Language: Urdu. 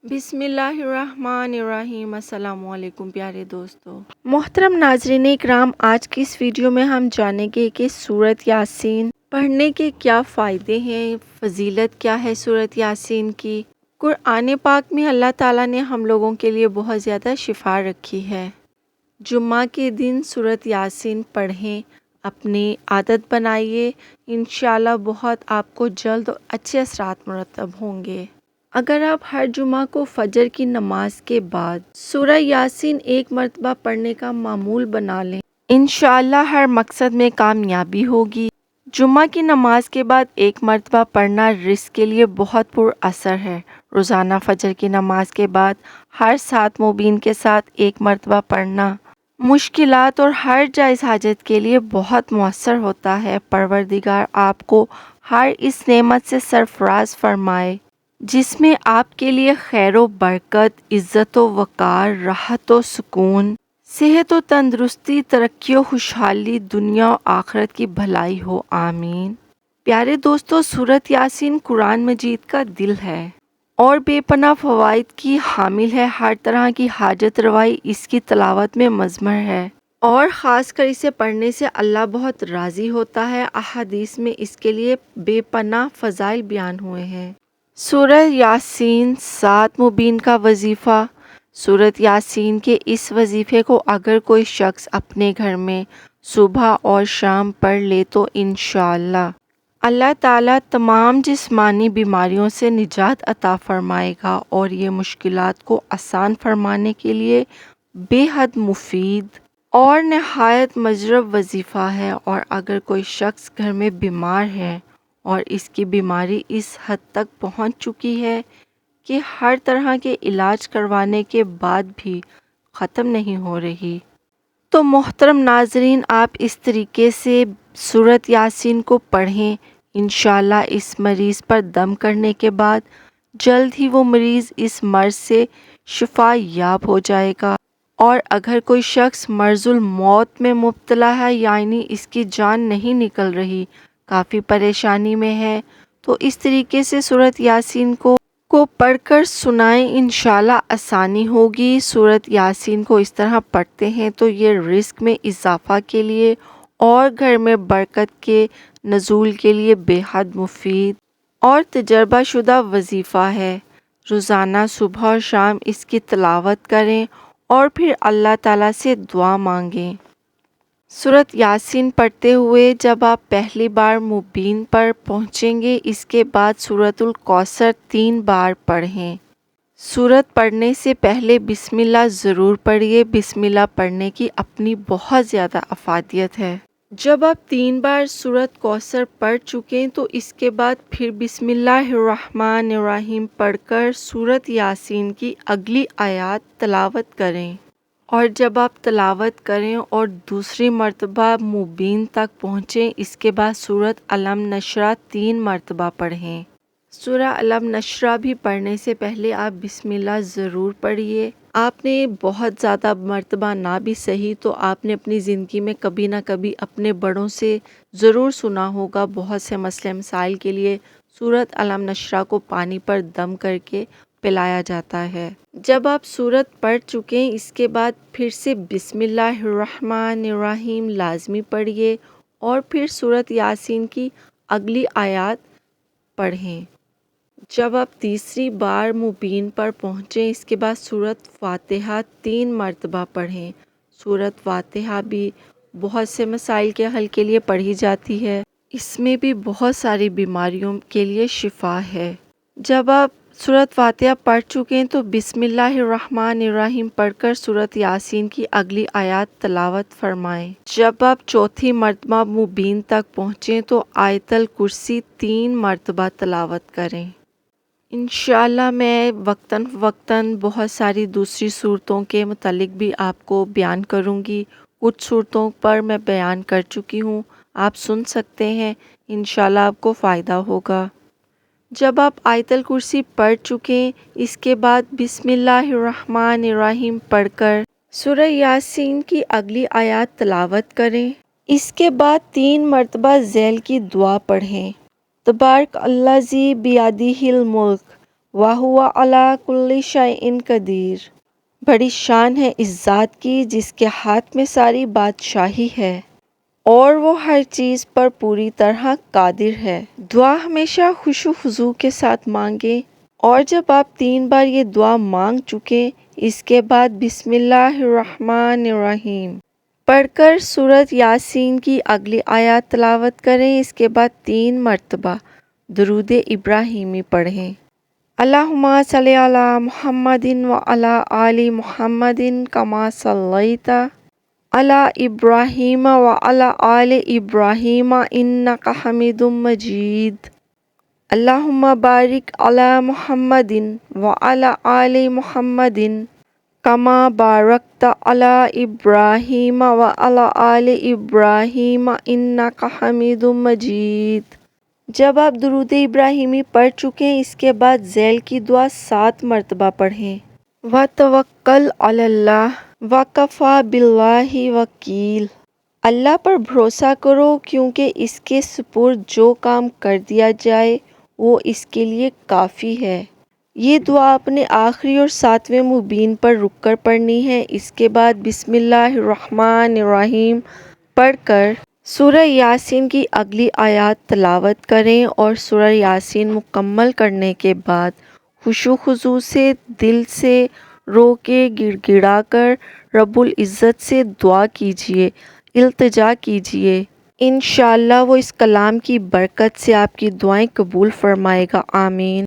بسم اللہ الرحمن الرحیم۔ السلام علیکم پیارے دوستو، محترم ناظرین اکرام، آج کی اس ویڈیو میں ہم جانیں گے کہ سورۃ یاسین پڑھنے کے کیا فائدے ہیں، فضیلت کیا ہے سورۃ یاسین کی۔ قرآن پاک میں اللہ تعالیٰ نے ہم لوگوں کے لیے بہت زیادہ شفا رکھی ہے۔ جمعہ کے دن سورۃ یاسین پڑھیں، اپنی عادت بنائیے، انشاءاللہ بہت آپ کو جلد اور اچھے اثرات مرتب ہوں گے۔ اگر آپ ہر جمعہ کو فجر کی نماز کے بعد سورہ یاسین ایک مرتبہ پڑھنے کا معمول بنا لیں، انشاءاللہ ہر مقصد میں کامیابی ہوگی۔ جمعہ کی نماز کے بعد ایک مرتبہ پڑھنا رزق کے لیے بہت پر اثر ہے۔ روزانہ فجر کی نماز کے بعد ہر 7 مبین کے ساتھ ایک مرتبہ پڑھنا مشکلات اور ہر جائز حاجت کے لیے بہت مؤثر ہوتا ہے۔ پروردگار آپ کو ہر اس نعمت سے سرفراز فرمائے جس میں آپ کے لیے خیر و برکت، عزت و وقار، راحت و سکون، صحت و تندرستی، ترقی و خوشحالی، دنیا و آخرت کی بھلائی ہو، آمین۔ پیارے دوستو، سورۃ یاسین قرآن مجید کا دل ہے اور بے پناہ فوائد کی حامل ہے۔ ہر طرح کی حاجت روائی اس کی تلاوت میں مضمر ہے اور خاص کر اسے پڑھنے سے اللہ بہت راضی ہوتا ہے۔ احادیث میں اس کے لیے بے پناہ فضائل بیان ہوئے ہیں۔ سورہ یاسین 7 مبین کا وظیفہ۔ سورۃ یاسین کے اس وظیفے کو اگر کوئی شخص اپنے گھر میں صبح اور شام پڑھ لے تو انشاءاللہ اللہ تعالیٰ تمام جسمانی بیماریوں سے نجات عطا فرمائے گا اور یہ مشکلات کو آسان فرمانے کے لیے بے حد مفید اور نہایت مجرب وظیفہ ہے۔ اور اگر کوئی شخص گھر میں بیمار ہے اور اس کی بیماری اس حد تک پہنچ چکی ہے کہ ہر طرح کے علاج کروانے کے بعد بھی ختم نہیں ہو رہی، تو محترم ناظرین آپ اس طریقے سے سورۃ یاسین کو پڑھیں۔ انشاءاللہ اس مریض پر دم کرنے کے بعد جلد ہی وہ مریض اس مرض سے شفا یاب ہو جائے گا۔ اور اگر کوئی شخص مرض الموت میں مبتلا ہے، یعنی اس کی جان نہیں نکل رہی، کافی پریشانی میں ہے، تو اس طریقے سے سورۃ یاسین کو پڑھ کر سنائیں، انشاءاللہ آسانی ہوگی۔ سورۃ یاسین کو اس طرح پڑھتے ہیں تو یہ رزق میں اضافہ کے لیے اور گھر میں برکت کے نزول کے لیے بے حد مفید اور تجربہ شدہ وظیفہ ہے۔ روزانہ صبح اور شام اس کی تلاوت کریں اور پھر اللہ تعالیٰ سے دعا مانگیں۔ سورۃ یاسین پڑھتے ہوئے جب آپ پہلی بار مبین پر پہنچیں گے، اس کے بعد سورۃ الکوثر 3 بار پڑھیں۔ سورت پڑھنے سے پہلے بسم اللہ ضرور پڑھیے۔ بسم اللہ پڑھنے کی اپنی بہت زیادہ افادیت ہے۔ جب آپ 3 بار سورۃ کوثر پڑھ چکیں تو اس کے بعد پھر بسم اللہ الرحمن الرحیم پڑھ کر سورۃ یاسین کی اگلی آیات تلاوت کریں۔ اور جب آپ تلاوت کریں اور دوسری مرتبہ مبین تک پہنچیں، اس کے بعد سورۃ علم نشرح 3 مرتبہ پڑھیں۔ سورہ علم نشرح بھی پڑھنے سے پہلے آپ بسم اللہ ضرور پڑھیے۔ آپ نے بہت زیادہ مرتبہ نہ بھی صحیح تو آپ نے اپنی زندگی میں کبھی نہ کبھی اپنے بڑوں سے ضرور سنا ہوگا، بہت سے مسئلے مسائل کے لیے سورۃ علم نشرح کو پانی پر دم کر کے پلایا جاتا ہے۔ جب آپ سورت پڑھ چکیں، اس کے بعد پھر سے بسم اللہ الرحمن الرحیم لازمی پڑھیے اور پھر سورۃ یاسین کی اگلی آیات پڑھیں۔ جب آپ تیسری بار مبین پر پہنچیں، اس کے بعد سورۃ فاتحہ 3 مرتبہ پڑھیں۔ سورۃ فاتحہ بھی بہت سے مسائل کے حل کے لیے پڑھی جاتی ہے، اس میں بھی بہت ساری بیماریوں کے لیے شفا ہے۔ جب آپ سورۃ فاتحہ پڑھ چکیں تو بسم اللہ الرحمن الرحیم پڑھ کر سورۃ یاسین کی اگلی آیات تلاوت فرمائیں۔ جب آپ چوتھی مرتبہ مبین تک پہنچیں تو آیت الکرسی 3 مرتبہ تلاوت کریں۔ انشاءاللہ میں وقتاً فوقتاً بہت ساری دوسری صورتوں کے متعلق بھی آپ کو بیان کروں گی۔ کچھ صورتوں پر میں بیان کر چکی ہوں، آپ سن سکتے ہیں، انشاءاللہ آپ کو فائدہ ہوگا۔ جب آپ آیت الکرسی پڑھ چکیں، اس کے بعد بسم اللہ الرحمن الرحیم پڑھ کر سورہ یاسین کی اگلی آیات تلاوت کریں۔ اس کے بعد 3 مرتبہ ذیل کی دعا پڑھیں۔ تبارک الذی بیدہ الملک وَهُوَ عَلَى كُلِّ شَيْءٍ قَدِيرٌ۔ بڑی شان ہے اس ذات کی جس کے ہاتھ میں ساری بادشاہی ہے اور وہ ہر چیز پر پوری طرح قادر ہے۔ دعا ہمیشہ خشوع و خضوع کے ساتھ مانگیں، اور جب آپ 3 بار یہ دعا مانگ چکیں اس کے بعد بسم اللہ الرحمن الرحیم پڑھ کر سورۃ یاسین کی اگلی آیات تلاوت کریں۔ اس کے بعد 3 مرتبہ درود ابراہیمی پڑھیں۔ اللہم صلی علی محمد وعلی آل محمد کما صلیت علی ابراہیم وعلی آل ابراہیم انک حمید مجید۔ اللہم بارک علی محمد وعلی آل محمد کما بارکت علی ابراہیم وعلی آل ابراہیم انک حمید مجید۔ جب آپ درود ابراہیمی پڑھ چکیں اس کے بعد ذیل کی دعا 7 مرتبہ پڑھیں۔ وَتَوَکَّلْ عَلَى اللَّهِ وَكَفَى بِاللَّهِ وَکِیلًا۔ اللہ پر بھروسہ کرو کیونکہ اس کے سپرد جو کام کر دیا جائے وہ اس کے لیے کافی ہے۔ یہ دعا اپنے آخری اور 7ویں مبین پر رک کر پڑھنی ہے۔ اس کے بعد بسم اللہ الرحمن الرحیم پڑھ کر سورہ یاسین کی اگلی آیات تلاوت کریں، اور سورہ یاسین مکمل کرنے کے بعد خشوع و خضوع سے دل سے رو کے گڑ گڑا کر رب العزت سے دعا کیجیے، التجا کیجیے۔ انشاءاللہ وہ اس کلام کی برکت سے آپ کی دعائیں قبول فرمائے گا۔ آمین۔